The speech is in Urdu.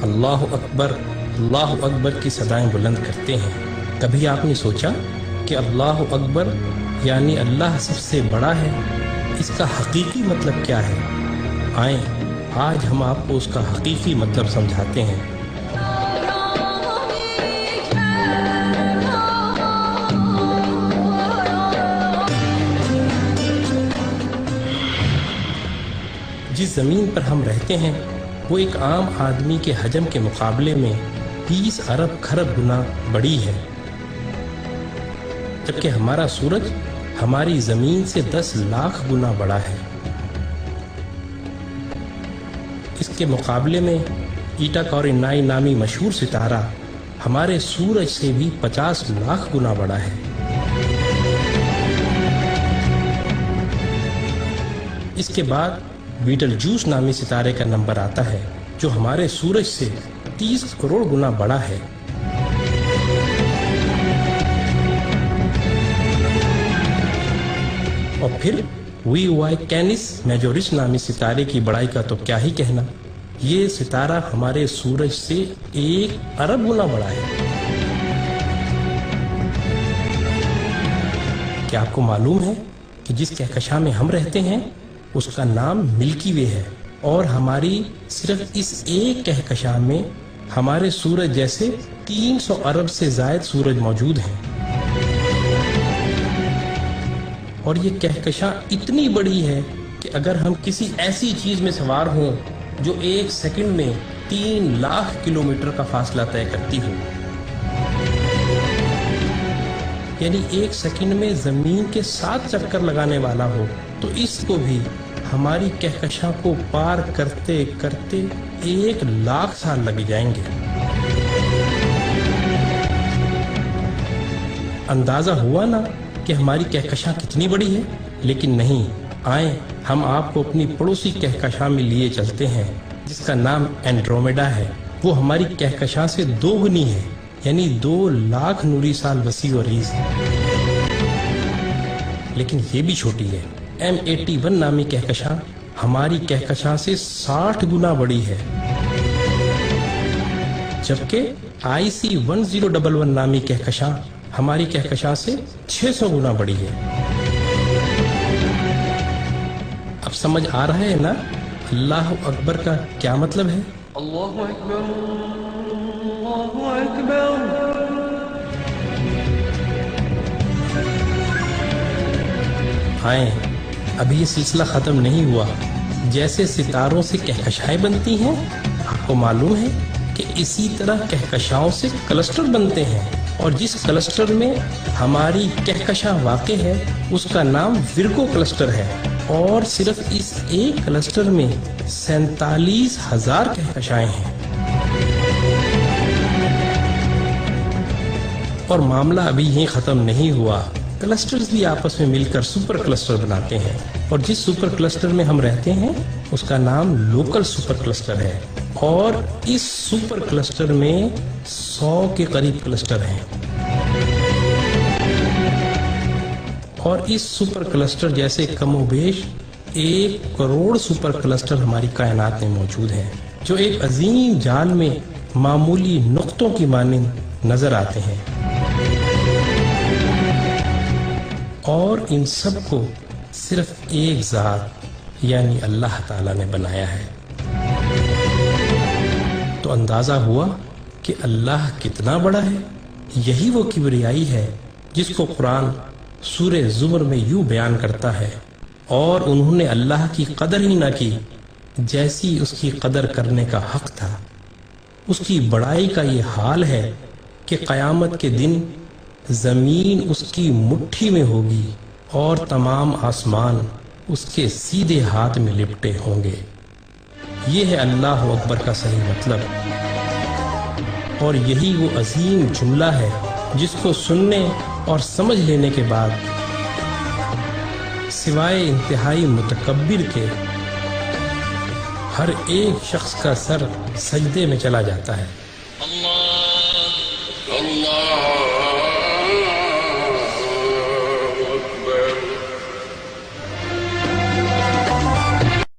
اللہ اکبر کی صدائیں بلند کرتے ہیں، کبھی آپ نے سوچا کہ اللہ اکبر یعنی اللہ سب سے بڑا ہے؟ اس کا حقیقی مطلب کیا ہے؟ آئیں آج ہم آپ کو اس کا حقیقی مطلب سمجھاتے ہیں۔ جس زمین پر ہم رہتے ہیں وہ ایک عام آدمی کے حجم کے مقابلے میں 20 ارب کھرب گنا بڑی ہے، جبکہ ہمارا سورج ہماری زمین سے 10 لاکھ گنا بڑا ہے۔ اس کے مقابلے میں ایٹا کورینائی نامی مشہور ستارہ ہمارے سورج سے بھی 50 لاکھ گنا بڑا ہے۔ اس کے بعد بیٹل جوس نامی ستارے کا نمبر آتا ہے جو ہمارے سورج سے 30 کروڑ گنا بڑا ہے۔ اور پھر وی وائی کینس میجورس نامی ستارے کی بڑائی کا تو کیا ہی کہنا، یہ ستارہ ہمارے سورج سے 1 ارب گنا بڑا ہے۔ کیا آپ کو معلوم ہے کہ جس کہکشاں میں ہم رہتے ہیں اس کا نام ملکی وے ہے، اور ہماری صرف اس ایک کہکشاں میں ہمارے سورج جیسے 300 ارب سے زائد سورج موجود ہیں۔ اور یہ کہکشاں اتنی بڑی ہے کہ اگر ہم کسی ایسی چیز میں سوار ہوں جو 1 سیکنڈ میں 3 لاکھ کلومیٹر کا فاصلہ طے کرتی ہو، یعنی 1 سیکنڈ میں زمین کے 7 چکر لگانے والا ہو، تو اس کو بھی ہماری کہکشاں کو پار کرتے کرتے 1 لاکھ سال لگ جائیں گے۔ اندازہ ہوا نا کہ ہماری کہکشاں کتنی بڑی ہے؟ لیکن نہیں، آئیں ہم آپ کو اپنی پڑوسی کہکشاں میں لیے چلتے ہیں جس کا نام اینڈرومیڈا ہے۔ وہ ہماری کہکشاں سے 2 گنی ہے، یعنی 2 لاکھ نوری سال وسیع و عریض ہے۔ لیکن یہ بھی چھوٹی ہے۔ M81 نامی کہکشاں ہماری کہکشاں سے 60 گنا بڑی ہے، جبکہ IC 1011 نامی کہکشاں ہماری کہکشاں سے 600 گنا بڑی ہے۔ اب سمجھ آ رہا ہے نا اللہ اکبر کا کیا مطلب ہے؟ اللہ اکبر، اللہ اکبر۔ آئیں، ابھی یہ سلسلہ ختم نہیں ہوا۔ جیسے ستاروں سے کہکشائیں بنتی ہیں، آپ کو معلوم ہے کہ اسی طرح کہکشاؤں سے کلسٹر بنتے ہیں، اور جس کلسٹر میں ہماری کہکشاں واقع ہے اس کا نام ورگو کلسٹر ہے، اور صرف اس ایک کلسٹر میں 47,000 کہکشائیں ہیں۔ اور معاملہ ابھی یہیں ختم نہیں ہوا، کلسٹرز بھی آپس میں مل کر سپر کلسٹر بناتے ہیں، اور جس سپر کلسٹر میں ہم رہتے ہیں اس کا نام لوکل سپر کلسٹر ہے، اور اس سپر کلسٹر میں 100 کے قریب کلسٹر ہیں۔ اور اس سپر کلسٹر جیسے کم و بیش 1 کروڑ سپر کلسٹر ہماری کائنات میں موجود ہیں، جو ایک عظیم جال میں معمولی نقطوں کی مانند نظر آتے ہیں، اور ان سب کو صرف ایک ذات یعنی اللہ تعالیٰ نے بنایا ہے۔ تو اندازہ ہوا کہ اللہ کتنا بڑا ہے۔ یہی وہ کبریائی ہے جس کو قرآن سورہ زمر میں یوں بیان کرتا ہے، اور انہوں نے اللہ کی قدر ہی نہ کی جیسی اس کی قدر کرنے کا حق تھا۔ اس کی بڑائی کا یہ حال ہے کہ قیامت کے دن زمین اس کی مٹھی میں ہوگی اور تمام آسمان اس کے سیدھے ہاتھ میں لپٹے ہوں گے۔ یہ ہے اللہ اکبر کا صحیح مطلب، اور یہی وہ عظیم جملہ ہے جس کو سننے اور سمجھ لینے کے بعد سوائے انتہائی متکبر کے ہر ایک شخص کا سر سجدے میں چلا جاتا ہے۔ اللہ اللہ